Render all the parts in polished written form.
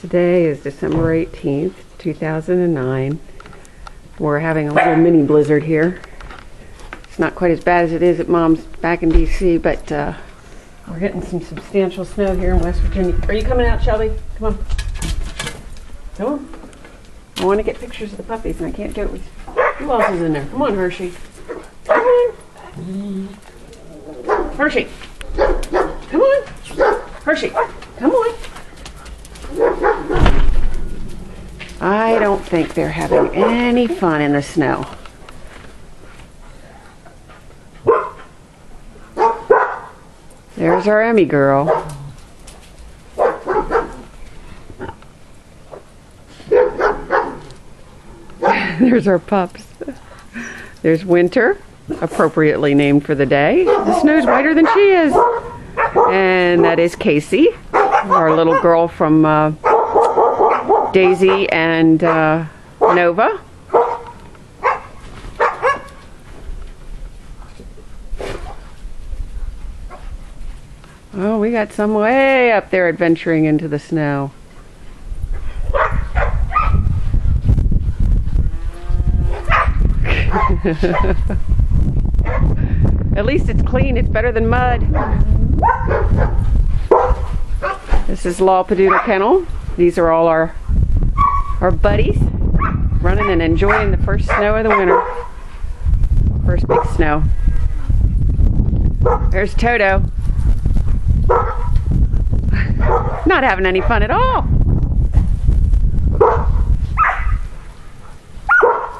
Today is December 18th, 2009. We're having a little mini blizzard here. It's not quite as bad as it is at Mom's back in DC, but we're getting some substantial snow here in West Virginia. Are you coming out, Shelby? Come on. Come on. I want to get pictures of the puppies, and I can't do it with... Who else is in there? Come on, Hershey. Come on. Hershey. Come on. Hershey. Come on. I don't think they're having any fun in the snow. There's our Emmy girl. There's our pups. There's Winter, appropriately named for the day. The snow's whiter than she is. And that is Casey, our little girl from Daisy and Nova. Oh, we got some way up there adventuring into the snow. At least it's clean. It's better than mud. This is Lawpdoodle Kennel. These are all our buddies running and enjoying the first snow of the winter. First big snow. There's Toto. Not having any fun at all.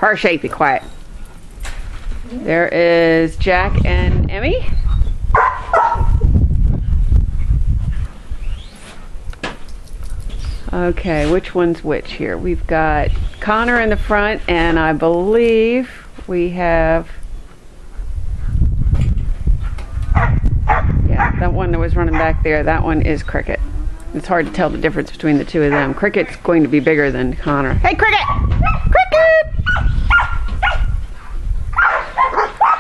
Hershey, be quiet. There is Jack and Emmy. Okay, which one's which here? We've got Connor in the front, and I believe we have... Yeah, that one that was running back there, that one is Cricket. It's hard to tell the difference between the two of them. Cricket's going to be bigger than Connor. Hey, Cricket! Cricket!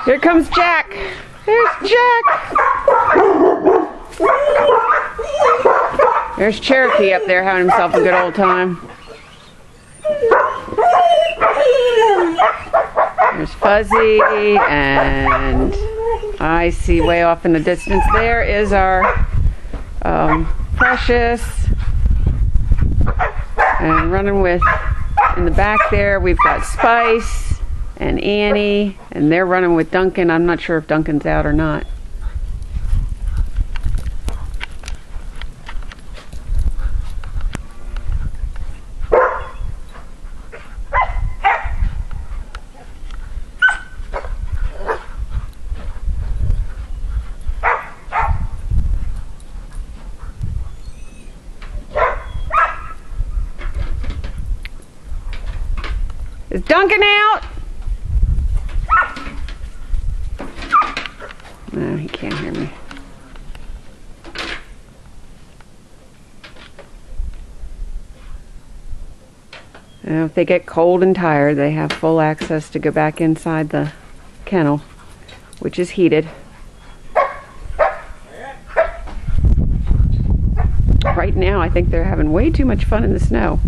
Here comes Jack. There's Jack. There's Cherokee up there having himself a good old time. There's Fuzzy, and I see way off in the distance there is our Precious. And running with, in the back there, we've got Spice and Annie, and they're running with Duncan. I'm not sure if Duncan's out or not. Is Duncan out? No, he can't hear me. Now, if they get cold and tired, they have full access to go back inside the kennel, which is heated. Right now, I think they're having way too much fun in the snow.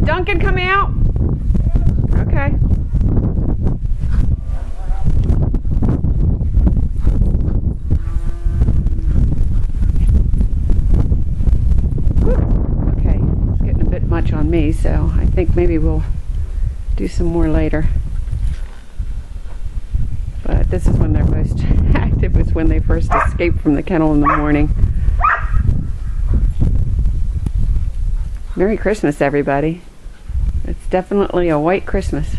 Duncan come out? Okay. Okay, it's getting a bit much on me, so I think maybe we'll do some more later. But this is when they're most active, is when they first escape from the kennel in the morning. Merry Christmas, everybody. It's definitely a white Christmas.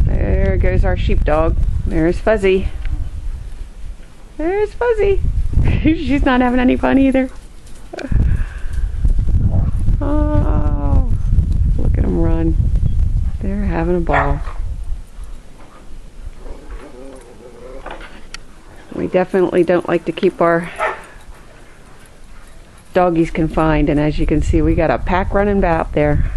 There goes our sheepdog. There's Fuzzy. There's Fuzzy. She's not having any fun either. Oh, look at them run. They're having a ball. We definitely don't like to keep our doggies confined, and as you can see, we got a pack running out there.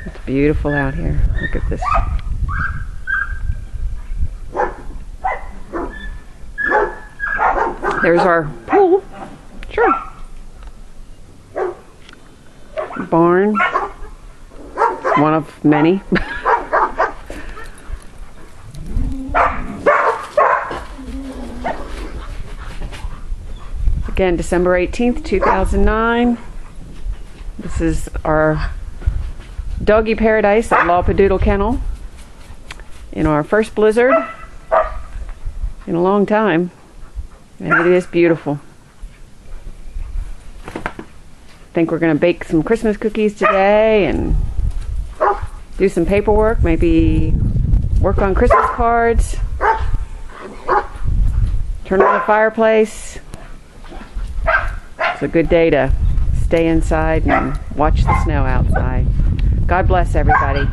It's beautiful out here. Look at this. There's our pool. Sure. Barn. One of many. Again, December 18th, 2009. This is our doggy paradise at Lawpdoodle Kennel in our first blizzard in a long time. And it is beautiful. I think we're going to bake some Christmas cookies today and do some paperwork, maybe work on Christmas cards, turn on the fireplace. It's a good day to stay inside and watch the snow outside. God bless everybody.